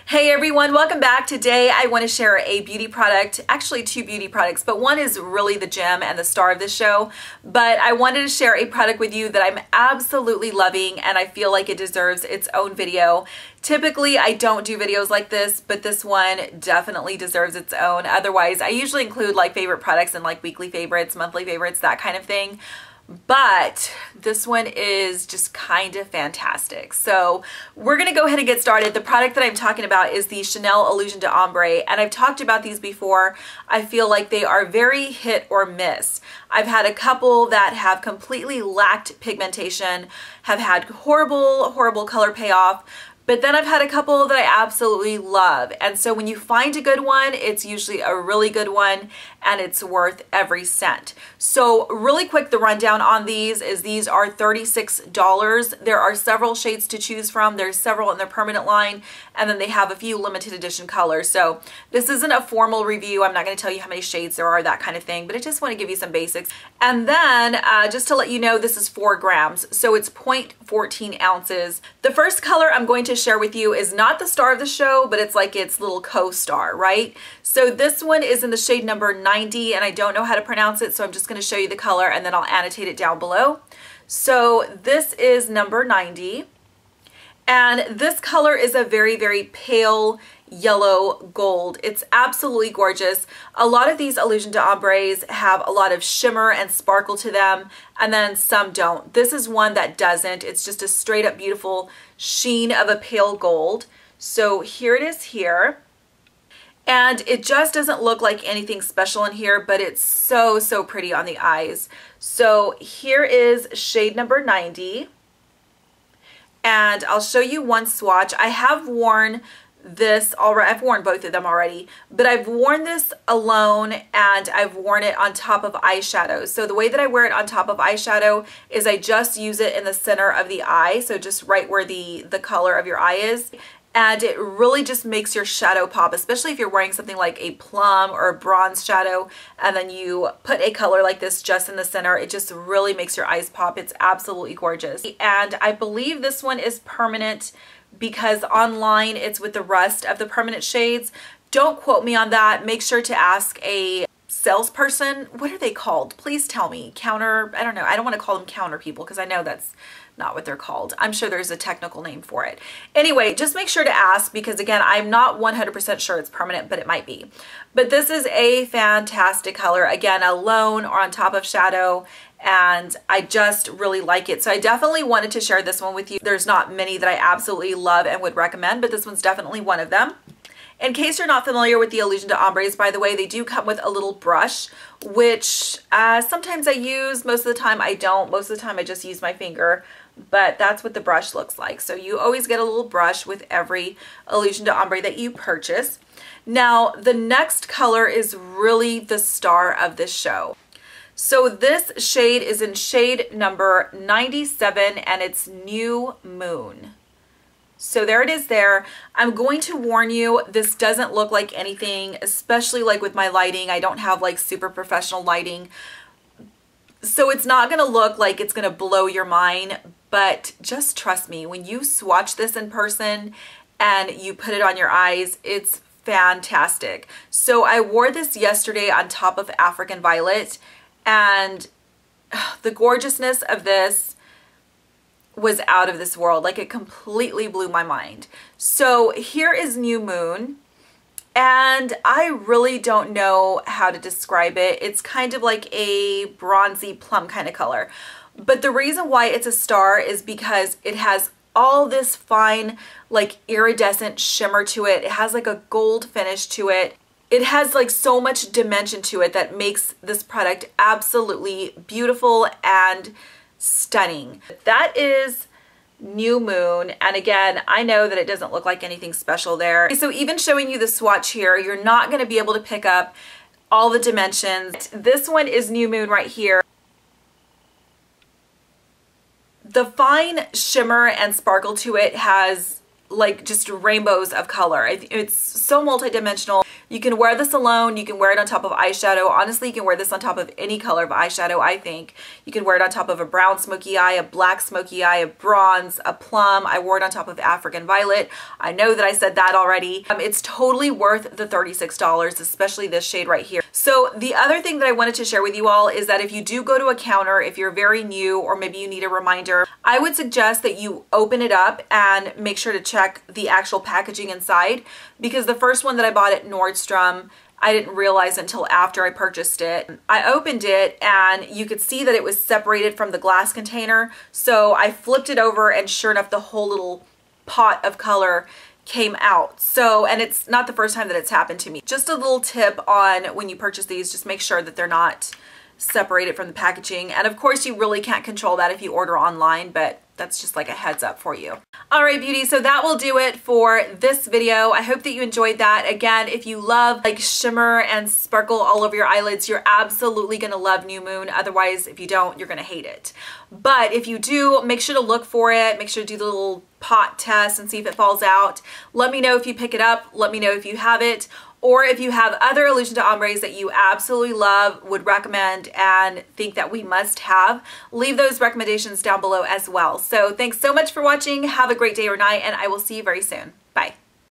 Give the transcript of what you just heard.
Hey everyone, welcome back. Today I want to share a beauty product, actually two beauty products, but one is really the gem and the star of the show. But I wanted to share a product with you that I'm absolutely loving and I feel like it deserves its own video. Typically I don't do videos like this, but this one definitely deserves its own. Otherwise I usually include like favorite products and like weekly favorites, monthly favorites, that kind of thing. But this one is just kind of fantastic. So we're going to go ahead and get started. The product that I'm talking about is the Chanel Illusion d'Ombre, and I've talked about these before. I feel like they are very hit or miss. I've had a couple that have completely lacked pigmentation, have had horrible color payoff. But then I've had a couple that I absolutely love. And so when you find a good one, it's usually a really good one and it's worth every cent. So really quick, the rundown on these is these are $36. There are several shades to choose from. There's several in their permanent line, and then they have a few limited edition colors. So this isn't a formal review. I'm not going to tell you how many shades there are, that kind of thing, but I just want to give you some basics. And then just to let you know, this is 4 grams. So it's 0.14 ounces. The first color I'm going to share with you is not the star of the show, but it's like its little co-star, right? So this one is in the shade number 90, and I don't know how to pronounce it, so I'm just going to show you the color and then I'll annotate it down below. So this is number 90, and this color is a very pale yellow gold. It's absolutely gorgeous. A lot of these Illusion d'Ombres have a lot of shimmer and sparkle to them, and then some don't. This is one that doesn't. It's just a straight up beautiful sheen of a pale gold. So here it is here. And it just doesn't look like anything special in here, but it's so pretty on the eyes. So here is shade number 90. And I'll show you one swatch. I have worn this already. I've worn both of them already, but I've worn this alone and I've worn it on top of eyeshadow. So the way that I wear it on top of eyeshadow is I just use it in the center of the eye, so just right where the color of your eye is. And it really just makes your shadow pop, especially if you're wearing something like a plum or a bronze shadow and then you put a color like this just in the center. It just really makes your eyes pop. It's absolutely gorgeous. And I believe this one is permanent because online it's with the rest of the permanent shades. Don't quote me on that. Make sure to ask a salesperson. What are they called? Please tell me. Counter, I don't know. I don't want to call them counter people because I know that's not what they're called. I'm sure there's a technical name for it. Anyway, just make sure to ask because again, I'm not 100% sure it's permanent, but it might be. But this is a fantastic color. Again, alone or on top of shadow, and I just really like it. So I definitely wanted to share this one with you. There's not many that I absolutely love and would recommend, but this one's definitely one of them. In case you're not familiar with the Illusion d'Ombres, by the way, they do come with a little brush, which sometimes I use, most of the time I don't. Most of the time I just use my finger, but that's what the brush looks like. So you always get a little brush with every Illusion d'Ombre that you purchase. Now, the next color is really the star of this show. So this shade is in shade number 97 and it's New Moon. So there it is there. I'm going to warn you, this doesn't look like anything, especially like with my lighting. I don't have like super professional lighting. So it's not gonna look like it's gonna blow your mind, but just trust me, when you swatch this in person and you put it on your eyes, it's fantastic. So I wore this yesterday on top of African Violet, and the gorgeousness of this was out of this world. Like, it completely blew my mind. So here is New Moon, and I really don't know how to describe it. It's kind of like a bronzy plum kind of color. But the reason why it's a star is because it has all this fine, like iridescent shimmer to it. It has like a gold finish to it. It has like so much dimension to it that makes this product absolutely beautiful and stunning. That is New Moon, and again, I know that it doesn't look like anything special there. So even showing you the swatch here, you're not going to be able to pick up all the dimensions. This one is New Moon right here. The fine shimmer and sparkle to it has like just rainbows of color. It's so multidimensional. You can wear this alone. You can wear it on top of eyeshadow. Honestly, you can wear this on top of any color of eyeshadow, I think. You can wear it on top of a brown smoky eye, a black smoky eye, a bronze, a plum. I wore it on top of African Violet. I know that I said that already. It's totally worth the $36, especially this shade right here. So the other thing that I wanted to share with you all is that if you do go to a counter, if you're very new or maybe you need a reminder, I would suggest that you open it up and make sure to check the actual packaging inside, because the first one that I bought at Nordstrom, I didn't realize until after I purchased it. I opened it and you could see that it was separated from the glass container. So I flipped it over and sure enough, the whole little pot of color came out. So, and it's not the first time that it's happened to me. Just a little tip on when you purchase these, just make sure that they're not separated from the packaging. And of course you really can't control that if you order online, but that's just like a heads up for you. All right, beauty, so that will do it for this video. I hope that you enjoyed that. Again, if you love like shimmer and sparkle all over your eyelids, you're absolutely gonna love New Moon. Otherwise, if you don't, you're gonna hate it. But if you do, make sure to look for it. Make sure to do the little pot test and see if it falls out. Let me know if you pick it up. Let me know if you have it. Or if you have other Illusion to Ombres that you absolutely love, would recommend, and think that we must have, leave those recommendations down below as well. So thanks so much for watching. Have a great day or night, and I will see you very soon. Bye.